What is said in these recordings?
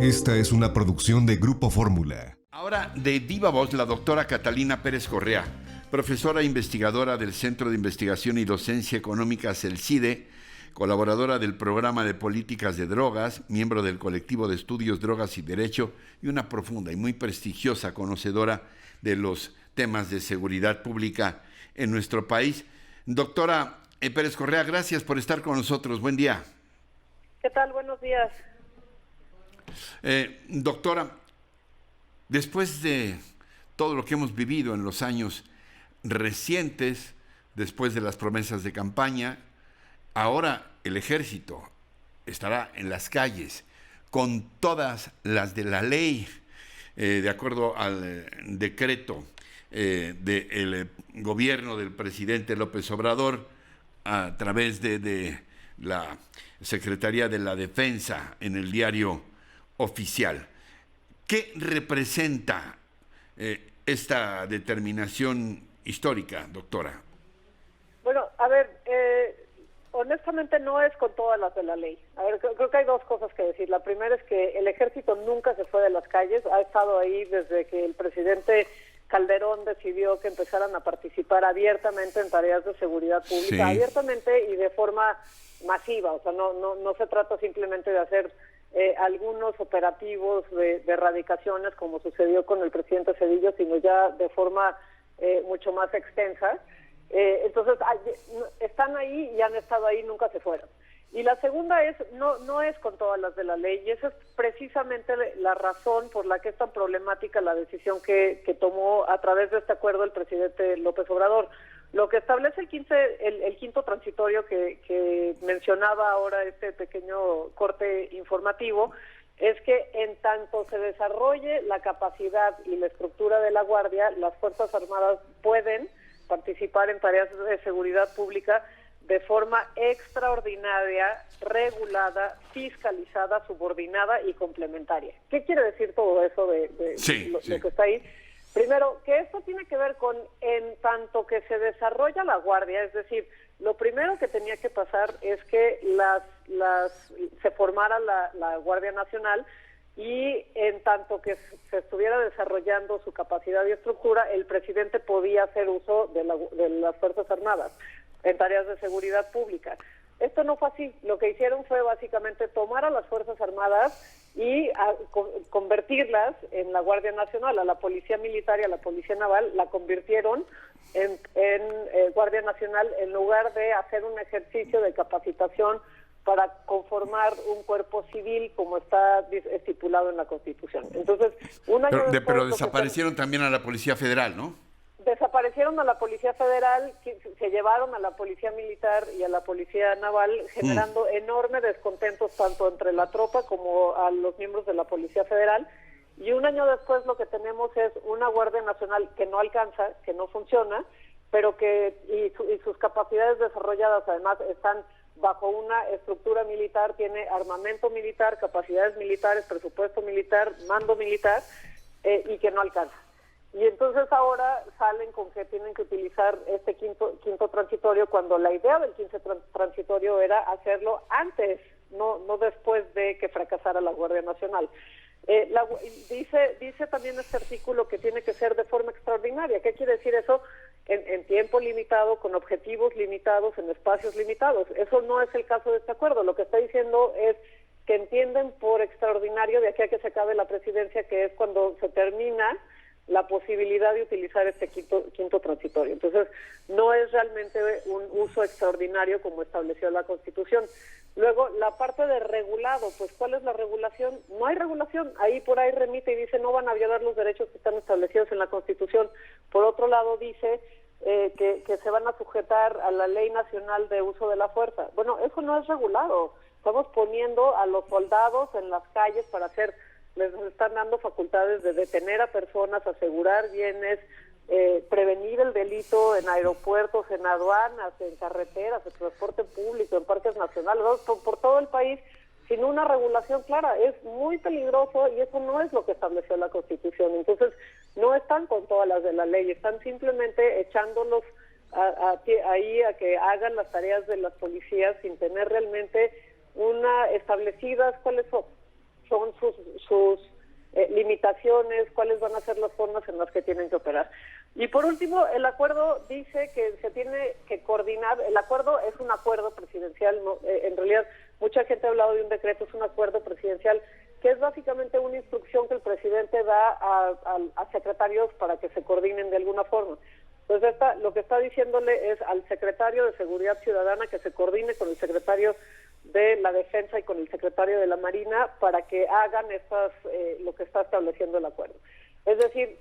Esta es una producción de Grupo Fórmula. Ahora, de viva voz, la doctora Catalina Pérez Correa, profesora e investigadora del Centro de Investigación y Docencia Económica CELCIDE, colaboradora del Programa de Políticas de Drogas, miembro del Colectivo de Estudios Drogas y Derecho y una profunda y muy prestigiosa conocedora de los temas de seguridad pública en nuestro país. Doctora Pérez Correa, gracias por estar con nosotros. Buen día. ¿Qué tal? Buenos días. Doctora, después de todo lo que hemos vivido en los años recientes, después de las promesas de campaña, ahora el ejército estará en las calles con todas las de la ley, de acuerdo al decreto del gobierno del presidente López Obrador, a través de la Secretaría de la Defensa en el diario oficial. ¿Qué representa esta determinación histórica, doctora? Bueno, a ver, honestamente no es con todas las de la ley. A ver, creo que hay dos cosas que decir. La primera es que el ejército nunca se fue de las calles, ha estado ahí desde que el presidente Calderón decidió que empezaran a participar abiertamente en tareas de seguridad pública, sí, abiertamente y de forma masiva. O sea, no se trata simplemente de hacer algunos operativos de erradicaciones como sucedió con el presidente Cedillo, sino ya de forma mucho más extensa. Entonces están ahí y han estado ahí, nunca se fueron. Y la segunda es, no es con todas las de la ley, y esa es precisamente la razón por la que es tan problemática la decisión que tomó a través de este acuerdo el presidente López Obrador. Lo que establece el quinto transitorio que mencionaba ahora este pequeño corte informativo es que en tanto se desarrolle la capacidad y la estructura de la Guardia, las Fuerzas Armadas pueden participar en tareas de seguridad pública de forma extraordinaria, regulada, fiscalizada, subordinada y complementaria. ¿Qué quiere decir todo eso de lo que está ahí? Primero, que esto tiene que ver con en tanto que se desarrolla la Guardia, es decir, lo primero que tenía que pasar es que se formara la Guardia Nacional, y en tanto que se estuviera desarrollando su capacidad y estructura, el presidente podía hacer uso de las Fuerzas Armadas en tareas de seguridad pública. Esto no fue así. Lo que hicieron fue básicamente tomar a las Fuerzas Armadas y convertirlas en la Guardia Nacional. A la Policía Militar y a la Policía Naval la convirtieron en Guardia Nacional en lugar de hacer un ejercicio de capacitación para conformar un cuerpo civil como está estipulado en la Constitución. Entonces, pero desaparecieron también a la Policía Federal, ¿no? Desaparecieron a la Policía Federal, se llevaron a la Policía Militar y a la Policía Naval, generando enorme descontentos tanto entre la tropa como a los miembros de la Policía Federal. Y un año después lo que tenemos es una Guardia Nacional que no alcanza, que no funciona, pero y sus capacidades desarrolladas además están bajo una estructura militar, tiene armamento militar, capacidades militares, presupuesto militar, mando militar, y que no alcanza. Y entonces ahora salen con que tienen que utilizar este quinto transitorio, cuando la idea del quinto transitorio era hacerlo antes, no después de que fracasara la Guardia Nacional. Dice también este artículo que tiene que ser de forma extraordinaria. ¿Qué quiere decir eso? En tiempo limitado, con objetivos limitados, en espacios limitados. Eso no es el caso de este acuerdo. Lo que está diciendo es que entienden por extraordinario de aquí a que se acabe la presidencia, que es cuando se termina la posibilidad de utilizar este quinto transitorio. Entonces, no es realmente un uso extraordinario como estableció la Constitución. Luego, la parte de regulado, pues, ¿cuál es la regulación? No hay regulación. Ahí por ahí remite y dice no van a violar los derechos que están establecidos en la Constitución. Por otro lado, dice que se van a sujetar a la Ley Nacional de Uso de la Fuerza. Bueno, eso no es regulado. Estamos poniendo a los soldados en las calles para les están dando facultades de detener a personas, asegurar bienes, prevenir el delito en aeropuertos, en aduanas, en carreteras, en transporte público, en parques nacionales, por todo el país, sin una regulación clara. Es muy peligroso y eso no es lo que estableció la Constitución. Entonces, no están con todas las de la ley, están simplemente echándolos ahí a que hagan las tareas de las policías sin tener realmente establecidas cuáles son sus sus limitaciones, cuáles van a ser las formas en las que tienen que operar. Y por último, el acuerdo dice que se tiene que coordinar. El acuerdo es un acuerdo presidencial, no, en realidad mucha gente ha hablado de un decreto, es un acuerdo presidencial que es básicamente una instrucción que el presidente da a secretarios para que se coordinen de alguna forma. Entonces lo que está diciéndole es al secretario de Seguridad Ciudadana que se coordine con el secretario de la Defensa y con el secretario de la Marina para que hagan lo que está estableciendo el acuerdo. Es decir,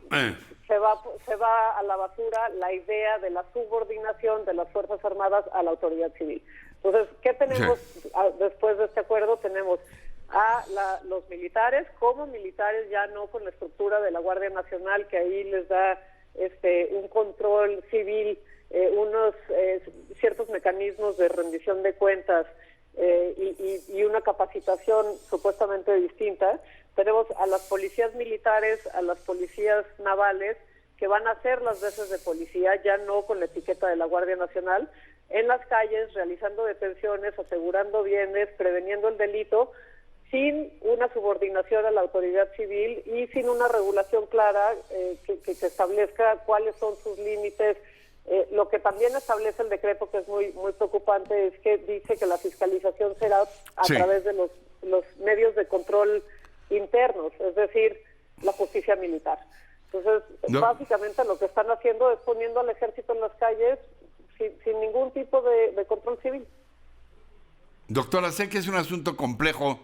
se va a la basura la idea de la subordinación de las Fuerzas Armadas a la autoridad civil. Entonces, ¿qué tenemos después de este acuerdo? Tenemos a los militares, como militares ya no con la estructura de la Guardia Nacional, que ahí les da un control civil, unos ciertos mecanismos de rendición de cuentas y una capacitación supuestamente distinta. Tenemos a las policías militares, a las policías navales, que van a hacer las veces de policía, ya no con la etiqueta de la Guardia Nacional, en las calles, realizando detenciones, asegurando bienes, preveniendo el delito, sin una subordinación a la autoridad civil y sin una regulación clara que establezca cuáles son sus límites. Lo que también establece el decreto, que es muy preocupante, es que dice que la fiscalización será a través de los medios de control internos, es decir, la justicia militar. Entonces, básicamente lo que están haciendo es poniendo al ejército en las calles sin ningún tipo de control civil. Doctora, sé que es un asunto complejo,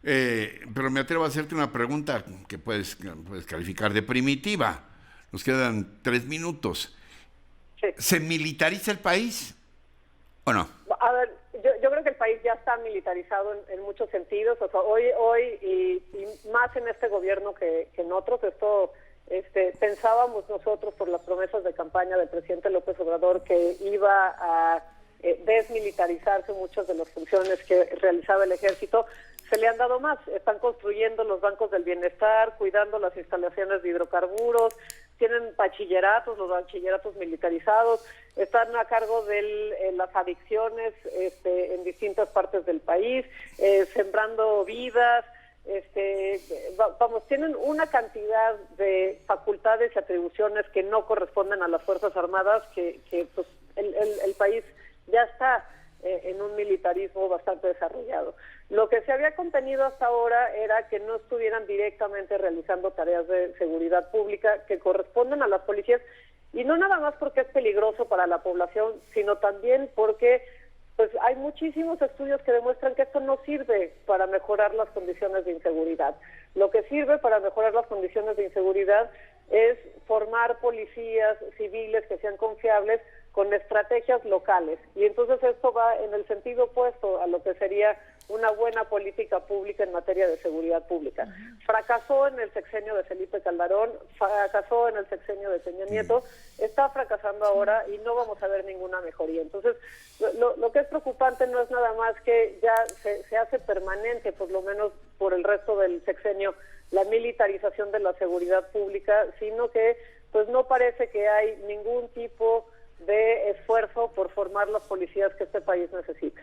pero me atrevo a hacerte una pregunta que puedes calificar de primitiva. Nos quedan 3 minutos. Sí. ¿Se militariza el país o no? A ver, yo creo que el país ya está militarizado en muchos sentidos. O sea, hoy y más en este gobierno que en otros. Esto pensábamos nosotros por las promesas de campaña del presidente López Obrador que iba a desmilitarizarse muchas de las funciones que realizaba el ejército. Se le han dado más. Están construyendo los bancos del bienestar, cuidando las instalaciones de hidrocarburos, tienen bachilleratos, los bachilleratos militarizados, están a cargo de las adicciones en distintas partes del país, sembrando vidas. Tienen una cantidad de facultades y atribuciones que no corresponden a las Fuerzas Armadas, que pues, el país ya está en un militarismo bastante desarrollado. Lo que se había contenido hasta ahora era que no estuvieran directamente realizando tareas de seguridad pública que corresponden a las policías, y no nada más porque es peligroso para la población, sino también porque pues hay muchísimos estudios que demuestran que esto no sirve para mejorar las condiciones de inseguridad. Lo que sirve para mejorar las condiciones de inseguridad es formar policías civiles que sean confiables con estrategias locales. Y entonces esto va en el sentido opuesto a lo que sería una buena política pública en materia de seguridad pública. Fracasó en el sexenio de Felipe Calderón, fracasó en el sexenio de Peña Nieto, está fracasando ahora y no vamos a ver ninguna mejoría. Entonces, lo que es preocupante no es nada más que ya se hace permanente, por lo menos por el resto del sexenio, la militarización de la seguridad pública, sino que pues no parece que hay ningún tipo de esfuerzo por formar las policías que este país necesita.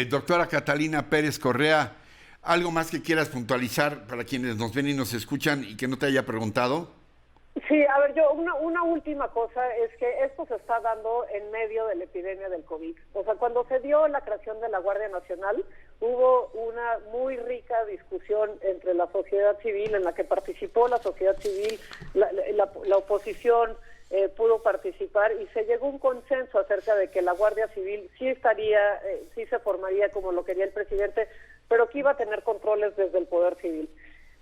Doctora Catalina Pérez Correa, ¿algo más que quieras puntualizar para quienes nos ven y nos escuchan y que no te haya preguntado? Sí, a ver, yo una última cosa es que esto se está dando en medio de la epidemia del COVID. O sea, cuando se dio la creación de la Guardia Nacional, hubo una muy rica discusión entre la sociedad civil, en la que participó la sociedad civil, la oposición, pudo participar, y se llegó a un consenso acerca de que la Guardia Civil sí se formaría como lo quería el presidente, pero que iba a tener controles desde el Poder Civil.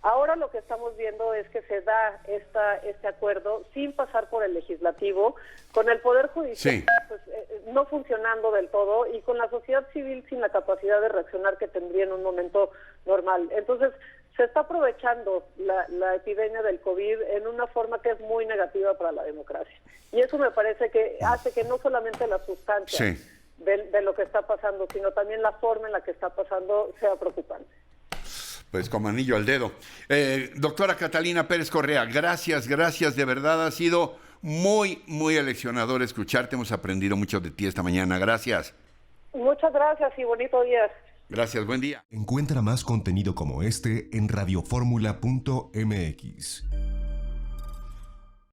Ahora lo que estamos viendo es que se da este acuerdo sin pasar por el legislativo, con el Poder Judicial pues, no funcionando del todo y con la sociedad civil sin la capacidad de reaccionar que tendría en un momento normal. Entonces, se está aprovechando la epidemia del COVID en una forma que es muy negativa para la democracia. Y eso me parece que hace que no solamente la sustancia de lo que está pasando, sino también la forma en la que está pasando sea preocupante. Pues como anillo al dedo. Doctora Catalina Pérez Correa, gracias de verdad. Ha sido muy aleccionador escucharte. Hemos aprendido mucho de ti esta mañana. Gracias. Muchas gracias y bonito día. Gracias, buen día. Encuentra más contenido como este en radioformula.mx.